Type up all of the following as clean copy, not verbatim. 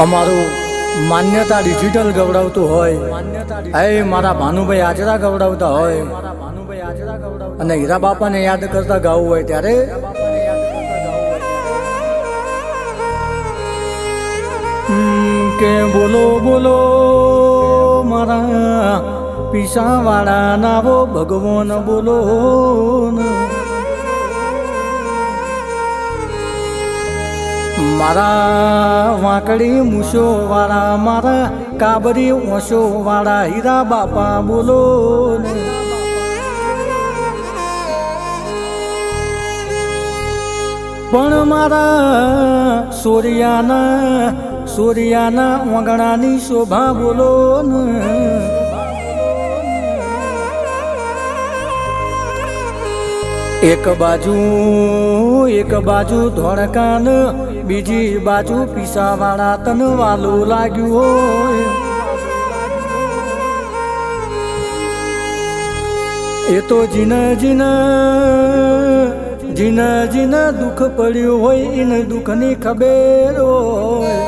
અમારું માન્યતા ડિજિટલ ગવડાવતું હોય, એ મારા ભાનુભાઈ આજરા ગવડાવતા હોય અને હીરા બાપાને યાદ કરતા ગાવું હોય ત્યારે કે બોલો બોલો મારા પીસાવાળા નાવો ભગવાન બોલો. મારા વાંકડી મૂછો વાળા, મારા કાબરી ઓછો વાળા હીરા બાપા બોલો. પણ મારા સૂર્યાના ઓગણાની શોભા બોલો ને. એક બાજુ ધોળકાન, બીજી બાજુ પીસાવાળા તન વાલું લાગ્યું હોય. એ તો જીન દુઃખ પડ્યું હોય એને દુઃખની ખબર હોય.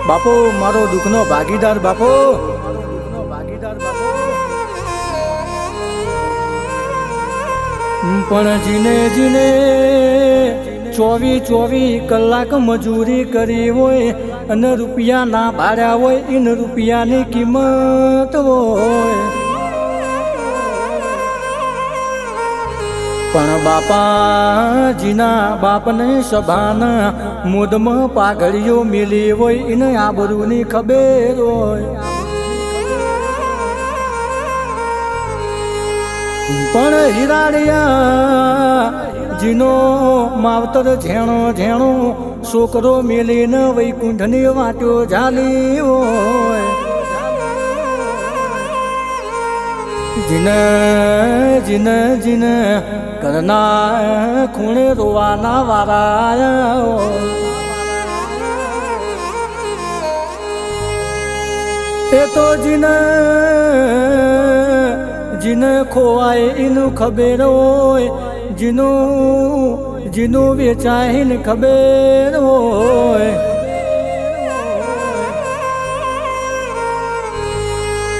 બાપો મારો દુઃખનો ભાગીદાર બાપો. પણ જીને 24 કલાક મજૂરી કરી હોય અને રૂપિયા ના ભાડ્યા હોય એને રૂપિયાની કિંમત હોય. પણ બાપાજીના બાપને સભાના મોદમાં પાઘડીઓ મેલી હોય એને આબરૂની ખબર હોય. પણ હિરાડિયા જીનો માવતર ઝેણો છોકરો મેલીને વૈકુંઠની વાટ્યો ઝાલી હોય. જીન ઘરના ખૂણે રોવાના વારા હોય. એ તો જીન ખોવાય એનું ખબર હોય, જીનું વેચાય ને ખબર હોય.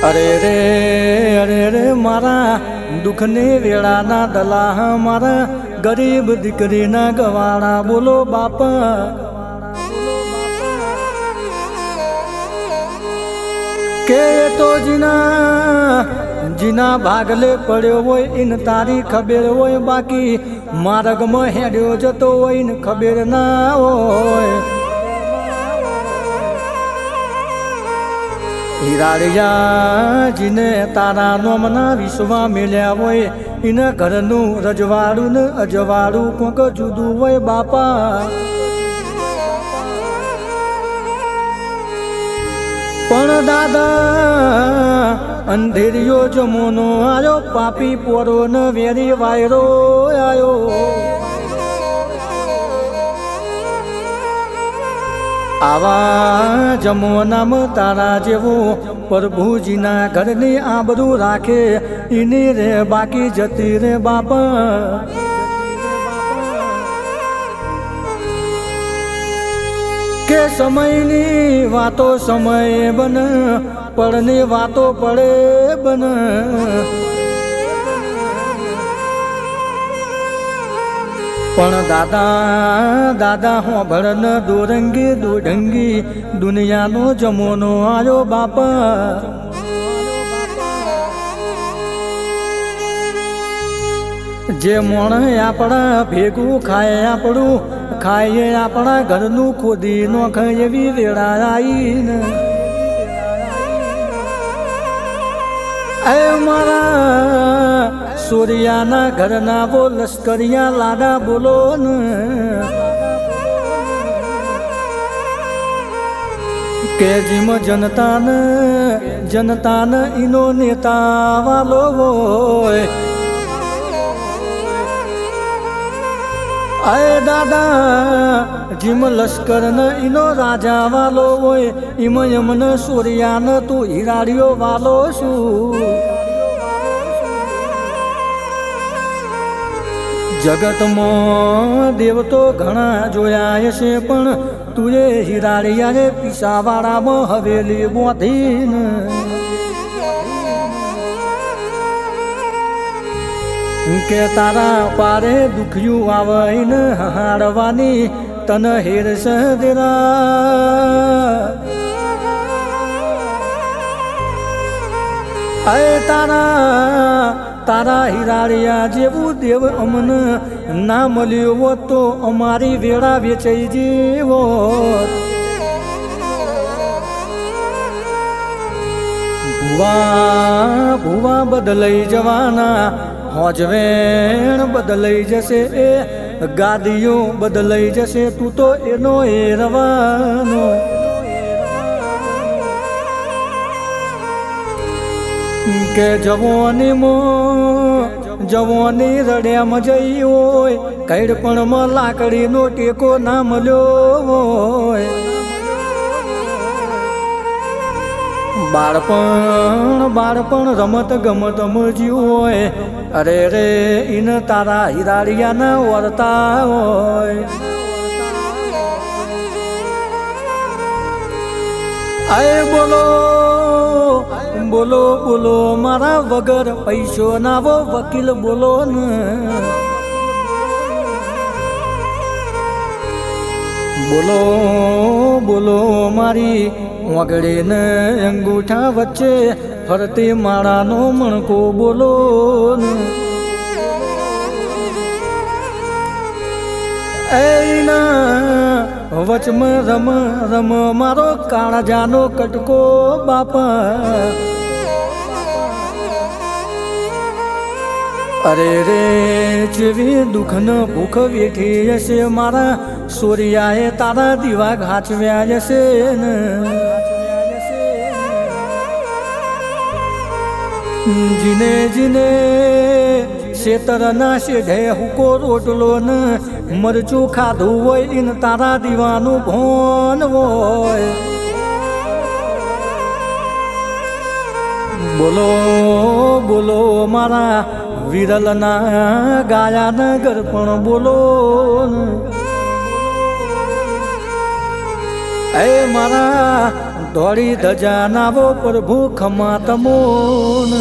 અરે રે મારા દુઃખને વેળાના દલાહ, મારા ગરીબ દીકરીના ગવાળા બોલો બાપા. કે તો જીના ભાગલે પડ્યો હોય એને તારી ખબર હોય, બાકી માર્ગમાં હેડ્યો જતો હોય ને ખબર ના હોય. હિરાડિયા જીને તારા નોમના વિશ્વા મેલ્યા હોય એને ઘરનું રજવાડું ને અજવાડું કોક જુદું હોય બાપા. પણ દાદા અંધેરિયો જમોનો આયો, પાપી પોરો ને વેરી વાયરો આયો. આવા જમોનામાં તારા જેવો પ્રભુજીના ઘરની આબરૂ રાખે એની રે બાકી જતી રે બાપા. કે સમયની વાતો સમય બન, પડની વાતો પડે બન. પણ દાદા હોભળ દોરંગી દોઢંગી દુનિયાનો જમોનો આયો બાપા. જે મોણ આપણા ભેગું ખાય આપણું, ખાઈએ આપણા ઘરનું ખોદી નોખ એવી વેળા આવીને. એ મારા સૂર્યાના ઘરના બો લશ્કરિયા લાડા બોલો ને. કે જીમ જનતાને ઈનો નેતા વાલો હોય. અરે દાદા જીમ લશ્કર ન ઈનો રાજા વાલો હોય ઈમ યમન સૂર્યા ન તું હિરાડિયો વાલો શું જગતમાં દેવ તો ઘણા જોયા છે પણ તુએ હિરાડિયા રે પીસાવાળામાં હવેલી બોધીને કે તારા પારે દુખ્યું આવીને હાડવાની તન હેર સદરા તારા હિરાડિયા જેવું દેવ અમને ના મળ્યો હોત તો અમારી વેળા વેચાઈ જેવો ભુવા બદલાઈ જવાના હોજવેણ બદલાઈ જશે એ ગાદીઓ બદલાઈ જશે તું તો એનો એ રવાનો કે જવાની રડ્યામાં જઈ હોય કઈડ પણ લાકડીનો ટેકો ના મળ્યો હોય બાળપણ રમત ગમત મજ્યું હોય અરે રે ઈન તારા હિરાડિયા ના વરતા હોય આય બોલો બોલો મારા વગર પૈસો નાવો વકીલ બોલો ને બોલો મારી વગડે ને અંગૂઠા વચ્ચે ફરતી માળાનો મણકો બોલો ને એના વચમાં રમ મારો કાળજાનો કટકો બાપા અરે રે જેવી દુઃખનો ભૂખ વેઠી હશે મારા સૂર્યાએ તારા દીવા ઘાચવ્યા જશે ને જીને શેતરના શેઢે હુકો રોટલો ને મરચું ખાધું હોય એને તારા દીવાનું ભોન હોય બોલો મારા વિરલના ગાયા નગર પણ બોલો એ મારા ધોળી ધજા નાવો પ્રભુ ખમા તમોન